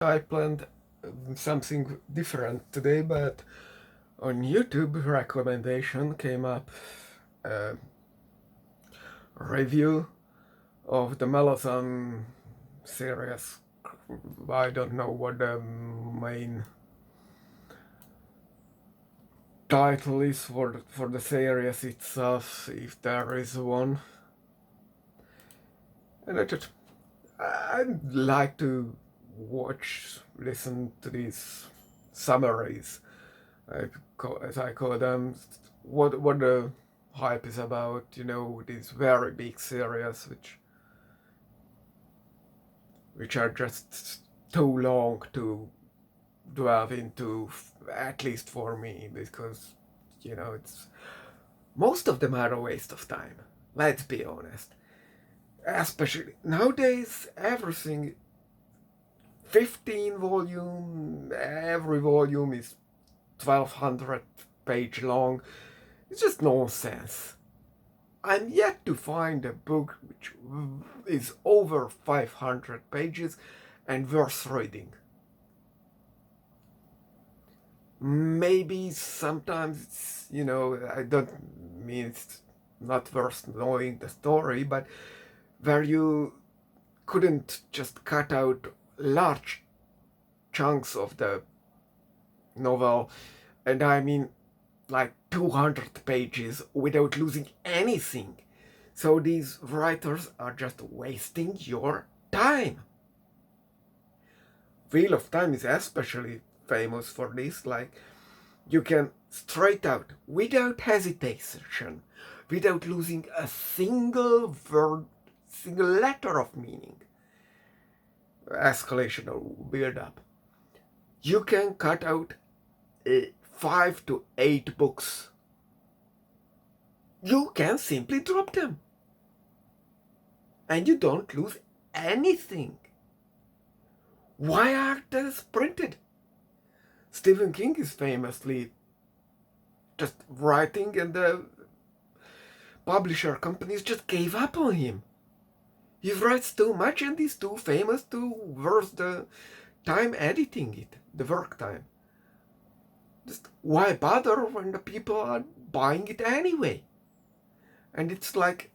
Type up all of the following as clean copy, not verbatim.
I planned something different today, but on YouTube recommendation came up a review of the Malazan series. I don't know what the main title is for the series itself, if there is one. And I'd like to listen to these summaries, as I call them, what the hype is about, these very big series which are just too long to delve into, at least for me, because it's most of them are a waste of time. Let's be honest. Especially nowadays, everything 15 volume, every volume is 1200 page long. It's just nonsense. I'm yet to find a book which is over 500 pages and worth reading. Maybe sometimes I don't mean it's not worth knowing the story, but where you couldn't just cut out large chunks of the novel, and I mean like 200 pages without losing anything. So these writers are just wasting your time. Wheel of Time is especially famous for this. Like, you can straight out, without hesitation, without losing a single word, single letter of meaning, escalation or build up, you can cut out 5 to 8 books. You can simply drop them. And you don't lose anything. Why aren't these printed? Stephen King is famously just writing, and the publisher companies just gave up on him. He writes too much and he's too famous to worth the time editing it, the work time. Just why bother when the people are buying it anyway? And it's like,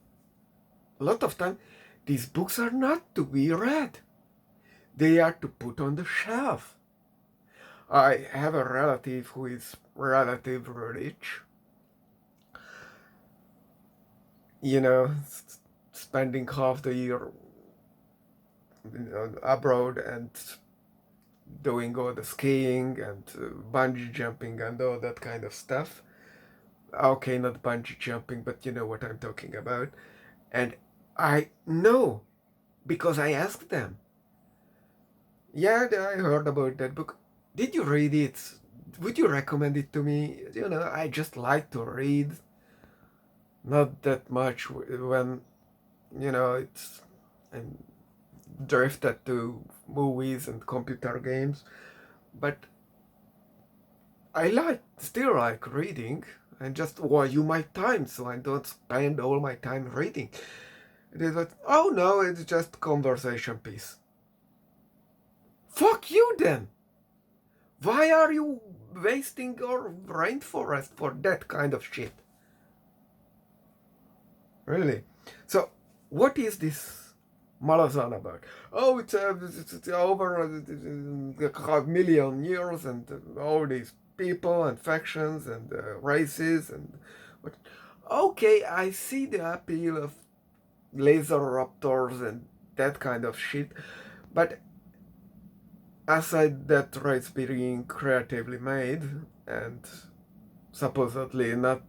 a lot of time, these books are not to be read. They are to put on the shelf. I have a relative who is relatively rich. Spending half the year abroad and doing all the skiing and bungee jumping and all that kind of stuff. Okay, not bungee jumping, but you know what I'm talking about. And I know, because I asked them. Yeah, I heard about that book. Did you read it? Would you recommend it to me? I just like to read. Not that much when, it's I'm drifted to movies and computer games. But I still like reading, and just value my time so I don't spend all my time reading. It is like, oh no, it's just conversation piece. Fuck you then! Why are you wasting your rainforest for that kind of shit? Really? So, what is this Malazan about? Oh, it's over a million years, and all these people and factions and races and what? Okay, I see the appeal of laser raptors and that kind of shit, but aside that race being creatively made and supposedly not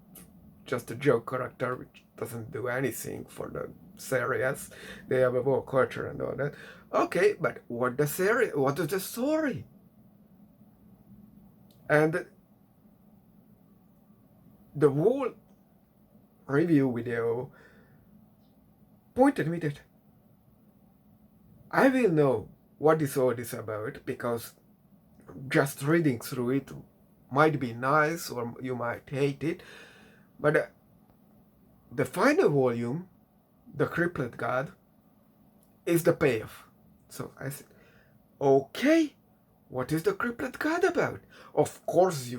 just a joke character which doesn't do anything for the series, they have a war culture and all that. Okay, but what is the story? And the whole review video pointed me that I will know what this all is about, because just reading through it might be nice or you might hate it, but the final volume, The Crippled God, is the payoff. So I said, okay, what is the Cryptid God about? Of course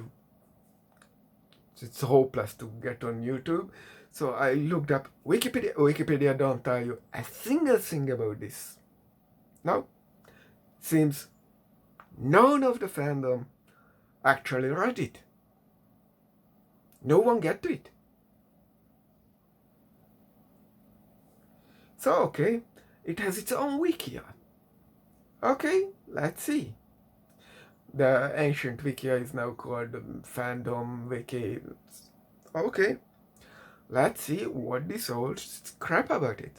it's hopeless to get on YouTube. So I looked up Wikipedia. Wikipedia don't tell you a single thing about this. No. Seems none of the fandom actually read it. No one get to it. So, okay, it has its own wiki. Okay, let's see. The ancient wiki is now called Fandom Wiki. Okay, let's see what this old crap about it.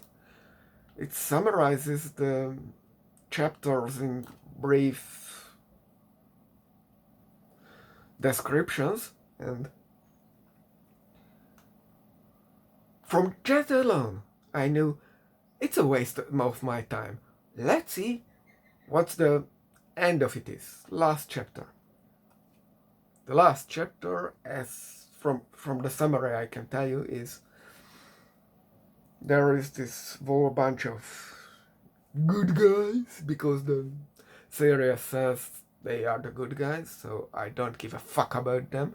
It summarizes the chapters in brief descriptions, and from that alone, I knew it's a waste of my time. Let's see what's the end of it is. Last chapter. The last chapter, as from the summary I can tell you, is there is this whole bunch of good guys, because the series says they are the good guys, so I don't give a fuck about them.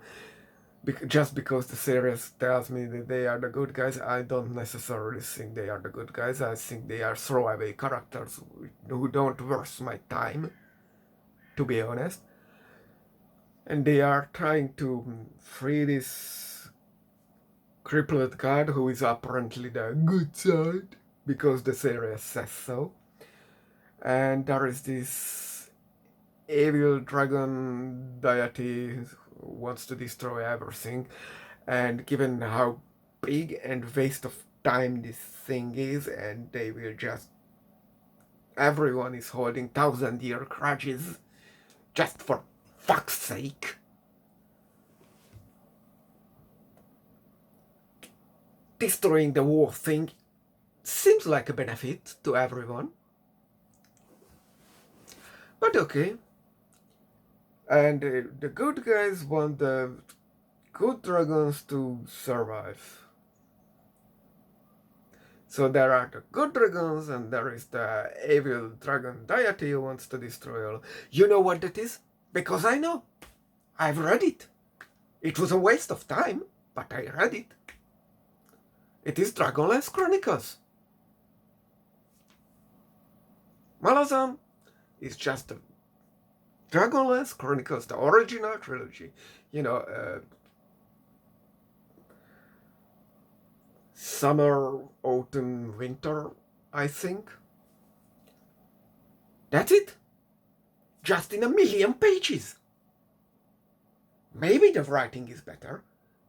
Just because the series tells me that they are the good guys, I don't necessarily think they are the good guys. I think they are throwaway characters who don't worth my time, to be honest. And they are trying to free this crippled god who is apparently the good side, because the series says so. And there is this evil dragon deity who wants to destroy everything. And given how big and waste of time this thing is, and they will just... everyone is holding 1,000-year grudges just for fuck's sake. Destroying the whole thing seems like a benefit to everyone. But okay. And the good guys want the good dragons to survive. So there are the good dragons, and there is the evil dragon deity who wants to destroy all. You know what that is? Because I know. I've read it. It was a waste of time, but I read it. It is Dragonlance Chronicles. Malazan is just the Dragonlance Chronicles, the original trilogy. You know, summer, autumn, winter, I think. That's it. Just in 1,000,000 pages. Maybe the writing is better,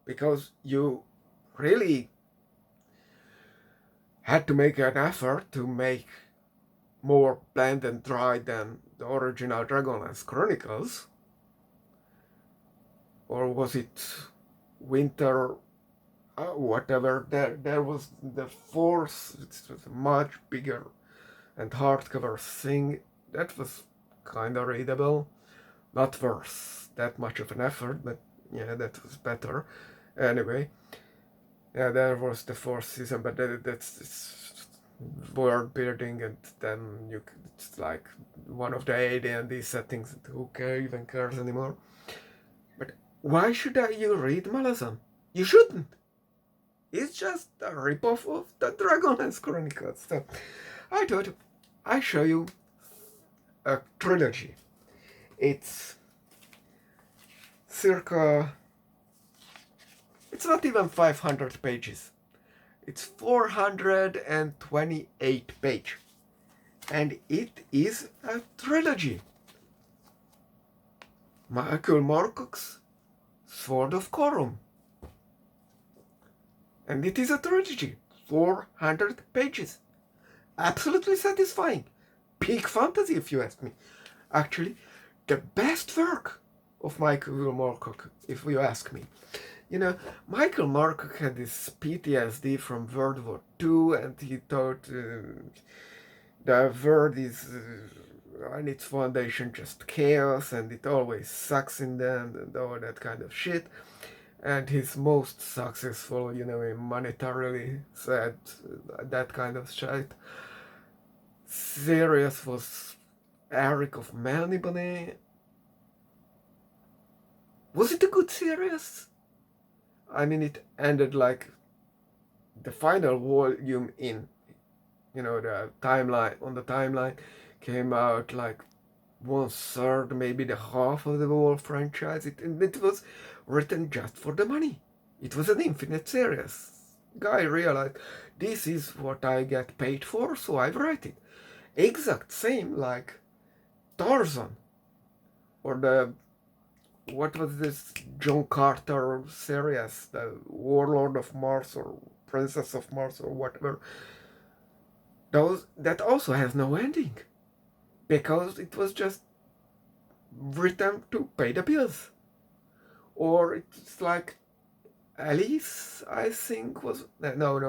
because you really had to make an effort to make more bland and dry than the original Dragonlance Chronicles. Or was it winter? Whatever. There was the fourth. It was a much bigger and hardcover thing. That was kind of readable. Not worth that much of an effort, but yeah, that was better. Anyway, yeah, there was the fourth season, but that's world building, and then it's like one of the AD&D settings. Who even cares anymore? But why should you read Malazan? You shouldn't. It's just a ripoff of the Dragonlance Chronicles. So I thought I'd show you a trilogy. It's circa... it's not even 500 pages. It's 428 pages. And it is a trilogy. Moorcock's Sword of Corum. And it is a trilogy. 400 pages. Absolutely satisfying. Peak fantasy, if you ask me. Actually, the best work of Michael Moorcock, if you ask me. You know, Michael Moorcock had this PTSD from World War II, and he thought the world is on its foundation just chaos, and it always sucks in the end, and all that kind of shit. And his most successful, monetarily said that kind of shit series was Eric of Melniboné, Was it a good series? I mean, it ended like the final volume in, the timeline, on the timeline came out like 1/3, maybe the half of the whole franchise. It was written just for the money. It was an infinite series. Guy realized this is what I get paid for, so I write it. Exact same like Tarzan or what was this John Carter series, the Warlord of Mars or Princess of Mars or whatever. That also has no ending because it was just written to pay the bills. Or it's like Alice, I think was no.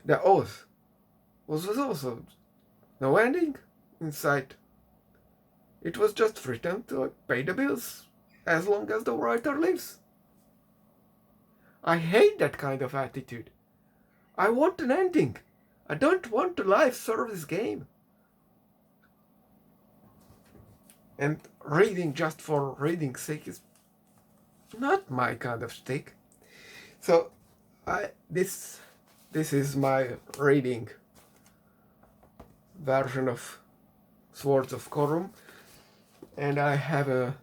The Oath was also no ending inside. It was just written to pay the bills as long as the writer lives. I hate that kind of attitude. I want an ending. I don't want a live service game. And reading just for reading's sake is not my kind of stick. So this is my reading version of Swords of Corum, and I have a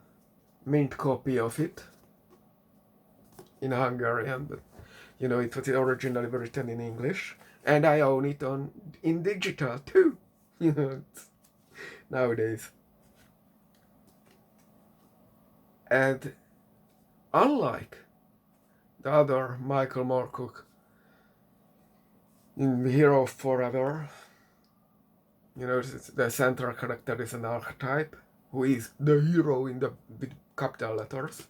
mint copy of it in Hungarian, but it was originally written in English, and I own it in digital too. Nowadays. And unlike the other Michael Moorcock in Hero Forever, the central character is an archetype who is the hero with capital letters.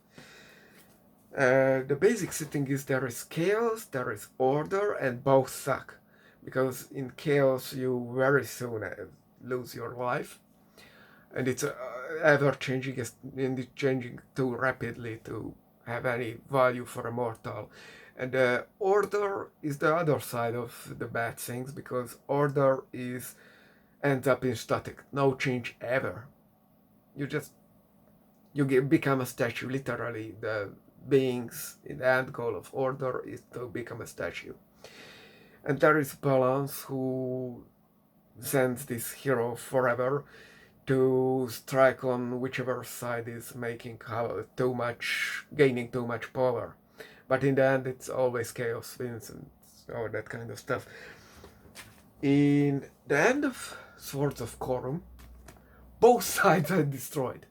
The basic setting is there is chaos, there is order, and both suck. Because in chaos you very soon lose your life. And it's ever changing and it's changing too rapidly to have any value for a mortal. And order is the other side of the bad things, because order ends up in static, no change ever. You become a statue, literally. The beings in the end goal of order is to become a statue. And there is Balance, who sends this hero Forever to strike on whichever side is gaining too much power. But in the end, it's always chaos wins and all that kind of stuff. In the end of Swords of Corum, both sides are destroyed.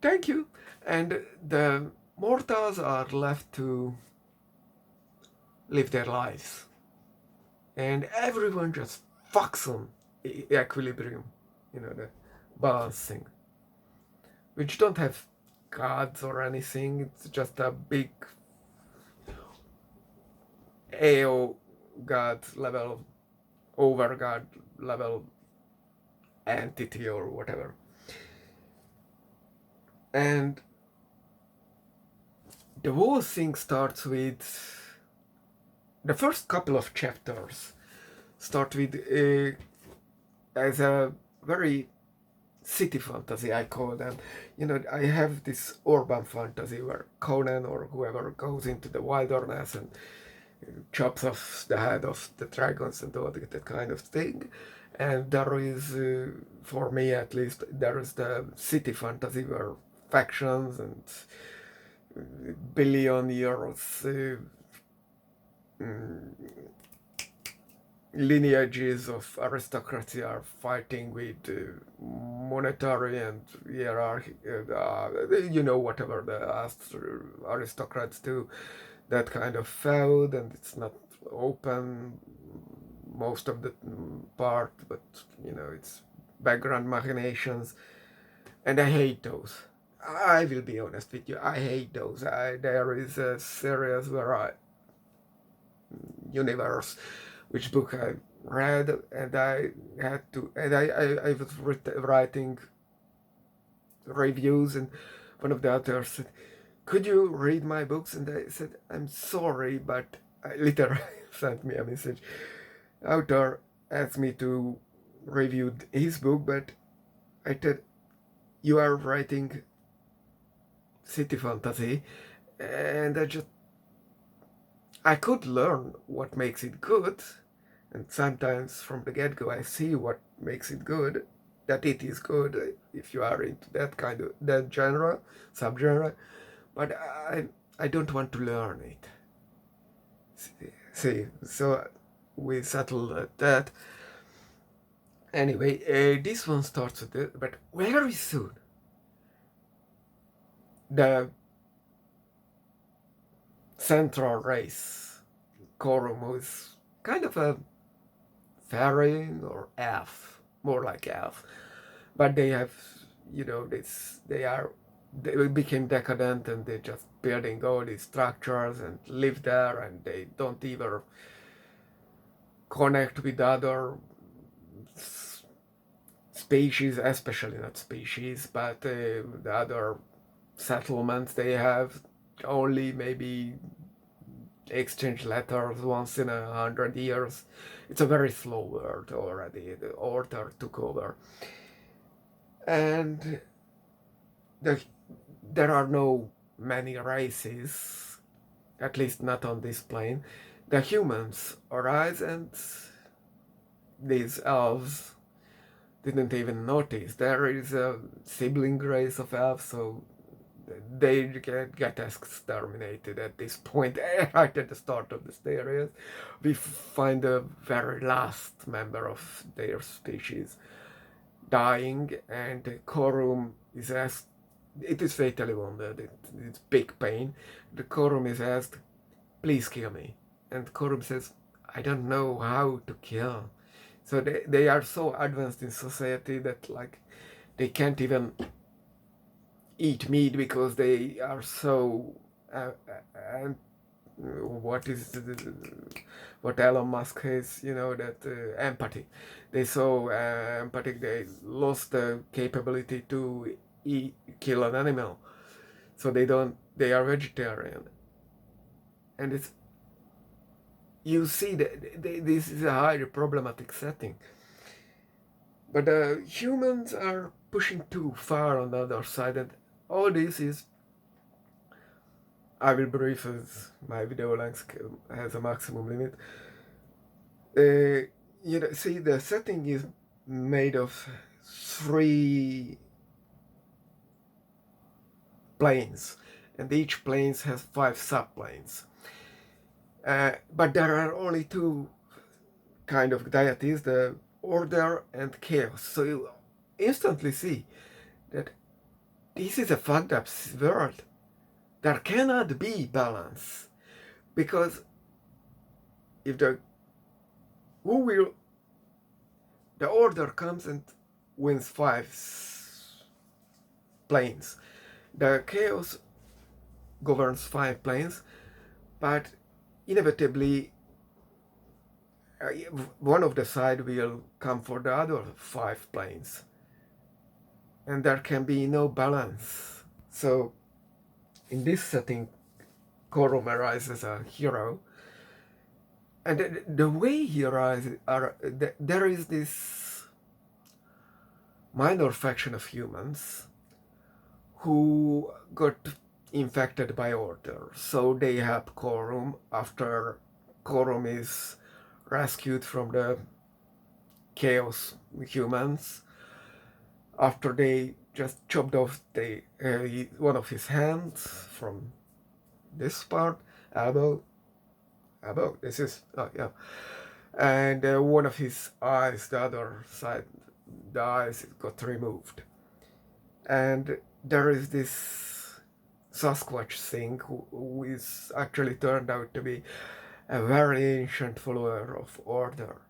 Thank you. And the mortals are left to live their lives. And everyone just fucks on equilibrium, the balance thing. Which don't have gods or anything, it's just a big AO god level, over god level entity or whatever. And the whole thing starts with the first couple of chapters start with as a very city fantasy, I call them. I have this urban fantasy where Conan or whoever goes into the wilderness and chops off the head of the dragons and all that kind of thing. And there is, for me at least, there is the city fantasy where factions and billionaires, lineages of aristocracy are fighting with monetary and hierarchy, whatever the aristocrats do, that kind of feud, and it's not open most of the part, but it's background machinations, and I hate those. I will be honest with you, I hate those. There is a series where Universe, which book I read, and I had to, and I was writing reviews, and one of the authors said, "Could you read my books?" And I said, "I'm sorry, but," I literally sent me a message. Author asked me to review his book, but I said, you are writing city fantasy, and I could learn what makes it good, and sometimes from the get-go I see what makes it good, that it is good if you are into that kind of that genre, subgenre, but I don't want to learn it. See, so we settled at that. Anyway, this one starts with it, but very soon the central race, Corum, who is kind of a fairy or elf, more like elf, but they have, they became decadent and they just building all these structures and live there, and they don't even connect with other species, especially not species, but the other settlements. They have only maybe exchange letters once in 100 years. It's a very slow world already. The order took over. And there are no many races, at least not on this plane. The humans arise, and these elves didn't even notice. There is a sibling race of elves, so they get exterminated at this point. Right at the start of the series, we find the very last member of their species dying, and Corum is asked, it is fatally wounded, it's big pain. The Corum is asked, please kill me. And Corum says, I don't know how to kill. So they are so advanced in society that like they can't even eat meat because they are so what Elon Musk has, that empathy. They so empathic, they lost the capability to kill an animal, so they are vegetarian. And it's, you see that this is a highly problematic setting, but humans are pushing too far on the other side, and all this is, I will brief as my video length has a maximum limit. See, the setting is made of 3 planes, and each plane has 5 subplanes. But there are only 2 kind of deities, the order and chaos. So you instantly see that this is a fucked up world. There cannot be balance, because if the order comes and wins 5 planes, the chaos governs 5 planes, but inevitably one of the side will come for the other 5 planes, and there can be no balance. So in this setting, Corum arises as a hero, and the way he arises, there is this minor faction of humans who got infected by order, so they help Corum after Corum is rescued from the chaos humans, after they just chopped off one of his hands from this part, elbow, this is, and one of his eyes, the other side, the eyes got removed. And there is this Sasquatch thing who is actually turned out to be a very ancient follower of order,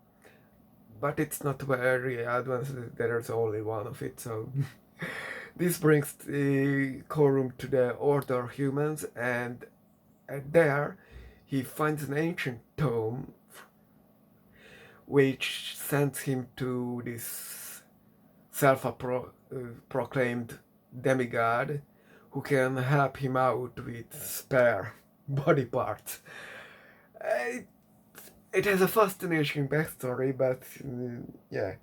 but it's not very advanced. There's only one of it, so this brings the Corum to the order humans, and there he finds an ancient tome which sends him to this self-proclaimed demigod who can help him out with spare body parts. It has a fascinating backstory, but yeah.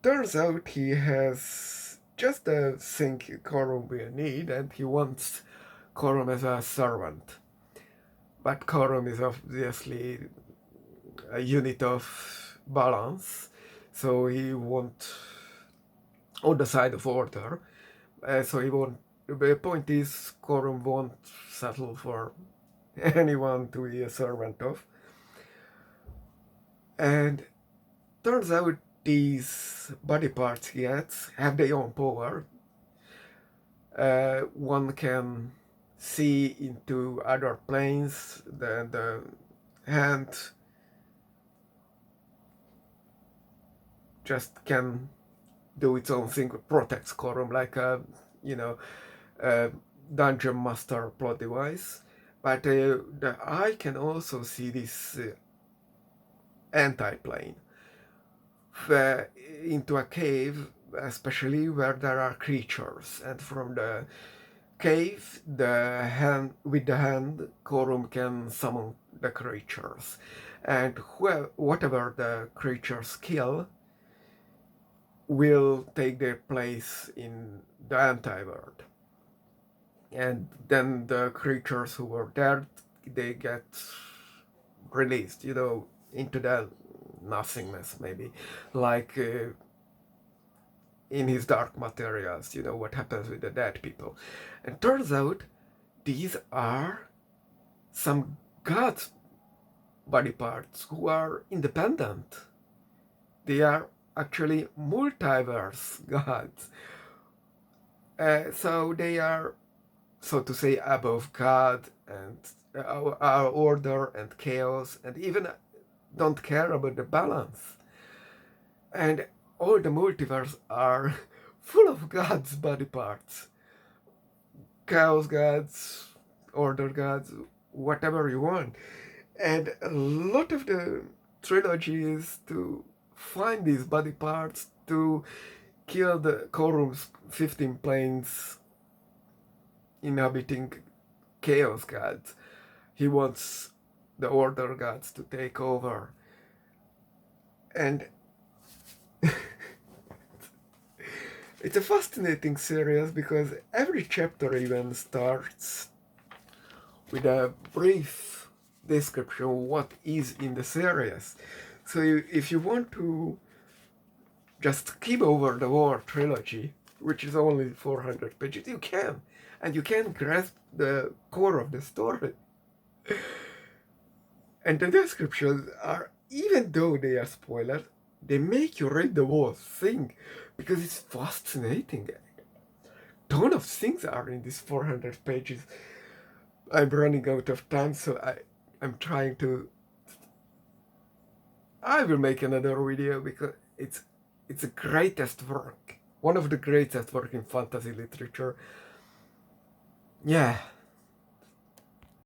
Turns out he has just the thing Corum will need, and he wants Corum as a servant. But Corum is obviously a unit of balance, so he won't on the side of order. So he won't. The point is, Corum won't settle for anyone to be a servant of. And turns out these body parts he gets have their own power. One can see into other planes. The hand just can do its own thing, protects Corum like a, a dungeon master plot device. But the eye can also see this anti-plane into a cave, especially where there are creatures, and from the cave, with the hand, Corum can summon the creatures, and whatever the creatures kill will take their place in the anti-world. And then the creatures who were dead, they get released, into the nothingness, maybe, like in his Dark Materials, what happens with the dead people. And turns out these are some gods' body parts who are independent. They are actually multiverse gods. So they are, so to say, above God and our order and chaos, and even don't care about the balance. And all the multiverse are full of gods' body parts. Chaos gods, order gods, whatever you want. And a lot of the trilogy is to find these body parts to kill the Corum's 15 planes inhabiting chaos gods. He wants the order gods to take over. And it's a fascinating series because every chapter even starts with a brief description of what is in the series. So if you want to just skip over the War trilogy, which is only 400 pages, you can. And you can grasp the core of the story. And the descriptions are, even though they are spoilers, they make you read the whole thing because it's fascinating. Ton of things are in these 400 pages. I'm running out of time, so I'm trying to. I will make another video because it's the greatest work, one of the greatest work in fantasy literature. Yeah.